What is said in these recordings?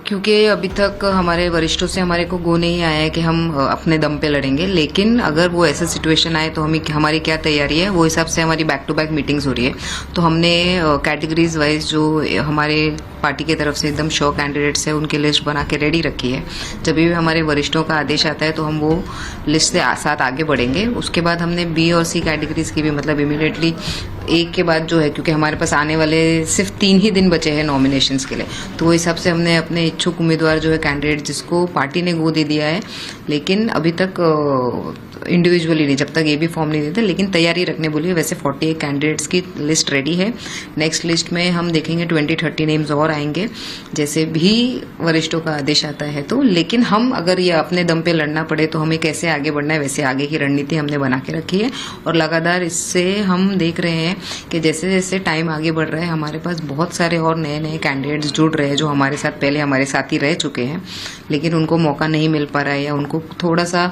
क्योंकि अभी तक हमारे वरिष्ठों से हमारे को गो नहीं आया है कि हम अपने दम पे लड़ेंगे, लेकिन अगर वो ऐसा सिचुएशन आए तो हमारी क्या तैयारी है वो हिसाब से हमारी बैक टू बैक मीटिंग्स हो रही है। तो हमने कैटेगरीज वाइज जो हमारे पार्टी की तरफ से एकदम श्योर कैंडिडेट्स है उनकी लिस्ट बना के रेडी रखी है। जब भी हमारे वरिष्ठों का आदेश आता है तो हम वो लिस्ट से साथ आगे बढ़ेंगे। उसके बाद हमने बी और सी कैटेगरीज की भी मतलब इमीडिएटली एक के बाद जो है, क्योंकि हमारे पास आने वाले सिर्फ 3 ही दिन बचे हैं नॉमिनेशंस के लिए, तो वो हिसाब से हमने अपने इच्छुक उम्मीदवार जो है कैंडिडेट जिसको पार्टी ने गो दे दिया है, लेकिन अभी तक इंडिविजुअली नहीं, जब तक ये भी फॉर्म नहीं देते, लेकिन तैयारी रखने बोली है। वैसे 48 कैंडिडेट्स की लिस्ट रेडी है। नेक्स्ट लिस्ट में हम देखेंगे 20-30 नेम्स और आएंगे जैसे भी वरिष्ठों का आदेश आता है तो। लेकिन हम अगर ये अपने दम पे लड़ना पड़े तो हमें कैसे आगे बढ़ना है, वैसे आगे की रणनीति हमने बना के रखी है। और लगातार इससे हम देख रहे हैं कि जैसे जैसे टाइम आगे बढ़ रहा है हमारे पास बहुत सारे और नए नए कैंडिडेट्स जुड़ रहे हैं जो हमारे साथ पहले हमारे साथ ही रह चुके हैं, लेकिन उनको मौका नहीं मिल पा रहा है या उनको थोड़ा सा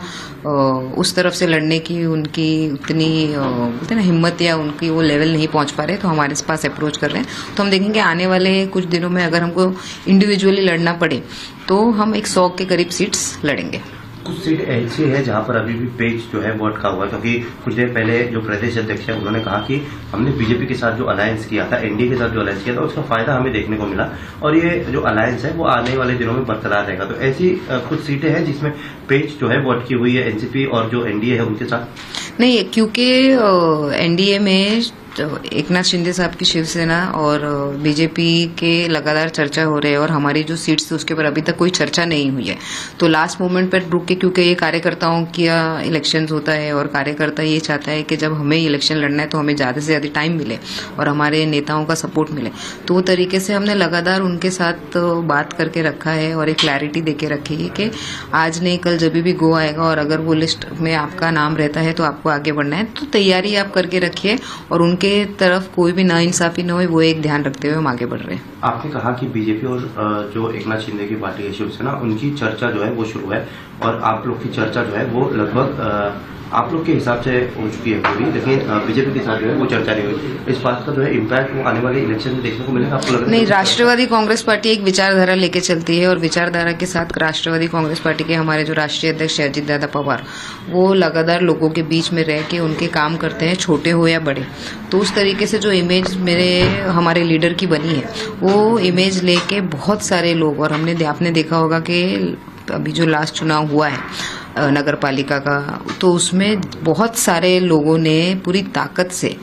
उस तरफ से लड़ने की उनकी उतनी बोलते ना हिम्मत या उनकी वो लेवल नहीं पहुंच पा रहे, तो हमारे पास अप्रोच कर रहे हैं। तो हम देखेंगे आने वाले कुछ दिनों में अगर हमको इंडिविजुअली लड़ना पड़े तो हम 100 के करीब सीट्स लड़ेंगे। कुछ सीट ऐसी है जहां पर अभी भी पेज जो है वो अटका हुआ है, क्योंकि कुछ देर पहले जो प्रदेश अध्यक्ष है उन्होंने कहा कि हमने बीजेपी के साथ जो अलायंस किया था, एनडीए के साथ जो अलायंस किया था, उसका फायदा हमें देखने को मिला और ये जो अलायंस है वो आने वाले दिनों में बरकरार रहेगा। तो ऐसी कुछ सीटें हैं जिसमें पेज जो है वो अटकी हुई है एनसीपी और जो एनडीए है उनके साथ। नहीं, क्योंकि एनडीए में एकनाथ शिंदे साहब की शिवसेना और बीजेपी के लगातार चर्चा हो रही है और हमारी जो सीट्स थी उसके ऊपर अभी तक कोई चर्चा नहीं हुई है। तो लास्ट मोमेंट पर रुक के, क्योंकि ये कार्यकर्ताओं का इलेक्शंस होता है और कार्यकर्ता ये चाहता है कि जब हमें इलेक्शन लड़ना है तो हमें ज़्यादा से ज़्यादा टाइम मिले और हमारे नेताओं का सपोर्ट मिले, तो वो तरीके से हमने लगातार उनके साथ बात करके रखा है और एक क्लैरिटी दे के रखी है कि आज नहीं कल जब भी गो आएगा और अगर वो लिस्ट में आपका नाम रहता है तो आपको आगे बढ़ना है। तो तैयारी आप करके रखिए और उनके तरफ कोई भी नाइंसाफी न हो, वो एक ध्यान रखते हुए हम आगे बढ़ रहे हैं। आपने कहा कि बीजेपी और जो एकनाथ शिंदे की पार्टी है शिवसेना, उनकी चर्चा जो है वो शुरू है और आप लोग की चर्चा जो है वो लगभग आप लोग के हिसाब से हो चुकी है पूरी, लेकिन बीजेपी के साथ जो है वो चर्चा नहीं हुई। इस बात का जो है इम्पैक्ट वो आने वाले इलेक्शन में देखने को मिलेगा आपको लगता है? नहीं, राष्ट्रवादी कांग्रेस पार्टी एक विचारधारा लेके चलती है और विचारधारा के साथ राष्ट्रवादी कांग्रेस पार्टी के हमारे जो राष्ट्रीय अध्यक्ष अजित दादा पवार, वो लगातार लोगों के बीच में रह के उनके काम करते हैं, छोटे हो या बड़े। तो उस तरीके से जो इमेज हमारे लीडर की बनी है वो इमेज लेके बहुत सारे लोग, और आपने देखा होगा कि अभी जो लास्ट चुनाव हुआ है नगर पालिका का, तो उसमें बहुत सारे लोगों ने पूरी ताकत से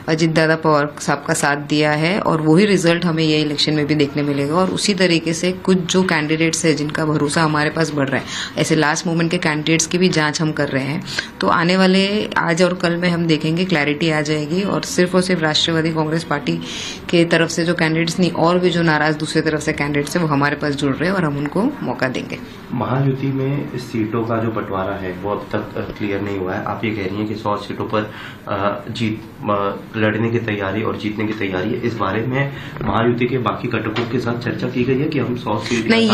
अजित दादा पवार साहब का साथ दिया है और वही रिजल्ट हमें ये इलेक्शन में भी देखने मिलेगा। और उसी तरीके से कुछ जो कैंडिडेट्स है जिनका भरोसा हमारे पास बढ़ रहा है, ऐसे लास्ट मोमेंट के कैंडिडेट्स की भी जांच हम कर रहे हैं। तो आने वाले आज और कल में हम देखेंगे, क्लैरिटी आ जाएगी और सिर्फ राष्ट्रवादी कांग्रेस पार्टी के तरफ से जो कैंडिडेट्स नहीं और भी जो नाराज दूसरी तरफ से कैंडिडेट्स है वो हमारे पास जुड़ रहे हैं और हम उनको मौका देंगे। महायुति में सीटों का जो बंटवारा है वो अब तक क्लियर नहीं हुआ है। आप ये कह रही हैं कि 100 सीटों पर लड़ने की तैयारी और जीतने की तैयारी है। इस बारे में महायुति के बाकी घटकों के साथ चर्चा की गई है कि हम 100 सीट नहीं,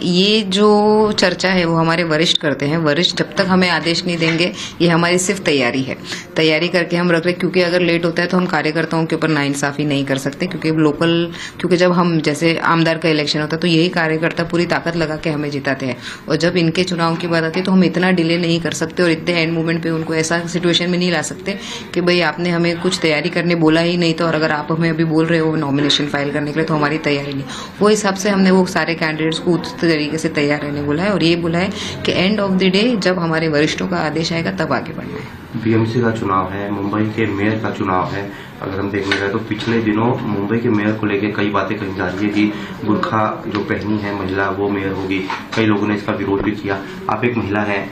ये जो चर्चा है वो हमारे वरिष्ठ करते हैं। वरिष्ठ जब तक हमें आदेश नहीं देंगे, ये हमारी सिर्फ तैयारी है, तैयारी करके हम रख रहे, क्योंकि अगर लेट होता है तो हम कार्यकर्ताओं के ऊपर नाइंसाफी नहीं कर सकते, क्योंकि जब हम जैसे आमदार का इलेक्शन होता है तो यही कार्यकर्ता पूरी ताकत लगा के हमें जिताते हैं, और जब इनके चुनाव की बात आती है तो हम इतना डिले नहीं कर सकते और इतने एंड मोमेंट पे उनको ऐसा सिचुएशन में नहीं ला सकते कि भाई आपने हमें कुछ तैयारी करने बोला ही नहीं, तो और अगर आप हमें अभी बोल रहे हो नॉमिनेशन फाइल करने के लिए तो हमारी तैयारी नहीं। वो हिसाब से हमने वो सारे कैंडिडेट्स को उस तरीके से तैयार रहने बोला है और ये बोला है कि एंड ऑफ द डे जब हमारे वरिष्ठों का आदेश आएगा तब आगे बढ़ना है। बीएमसी का चुनाव है, मुंबई के मेयर का चुनाव है। अगर हम देखने जाए तो पिछले दिनों मुंबई के मेयर को लेकर कई बातें कही जा रही है कि बुर्खा जो पहनी है महिला वो मेयर होगी। कई लोगों ने इसका विरोध भी किया। आप एक महिला हैं,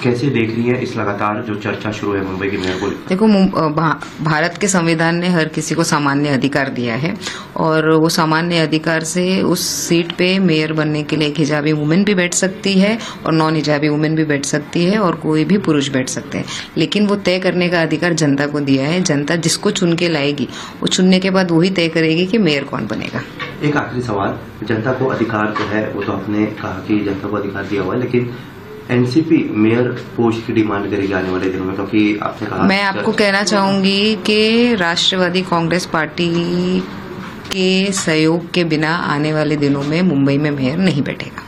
कैसे देख रही है इस लगातार जो चर्चा शुरू है मुंबई के मेयर को? देखो, भारत के संविधान ने हर किसी को सामान्य अधिकार दिया है और वो सामान्य अधिकार से उस सीट पे मेयर बनने के लिए एक हिजाबी वुमेन भी बैठ सकती है और नॉन हिजाबी वुमेन भी बैठ सकती है और कोई भी पुरुष बैठ सकते हैं, लेकिन वो तय करने का अधिकार जनता को दिया है। जनता जिसको चुन के लाएगी वो चुनने के बाद वही तय करेगी कि मेयर कौन बनेगा। एक आखिरी सवाल, जनता को अधिकार जो है वो तो आपने कहा कि जनता को अधिकार दिया हुआ है, लेकिन एनसीपी मेयर पोस्ट की डिमांड करेगी आने वाले दिनों में, क्योंकि आपने कहा। मैं आपको कहना चाहूंगी कि राष्ट्रवादी कांग्रेस पार्टी के सहयोग के बिना आने वाले दिनों में मुंबई में मेयर नहीं बैठेगा।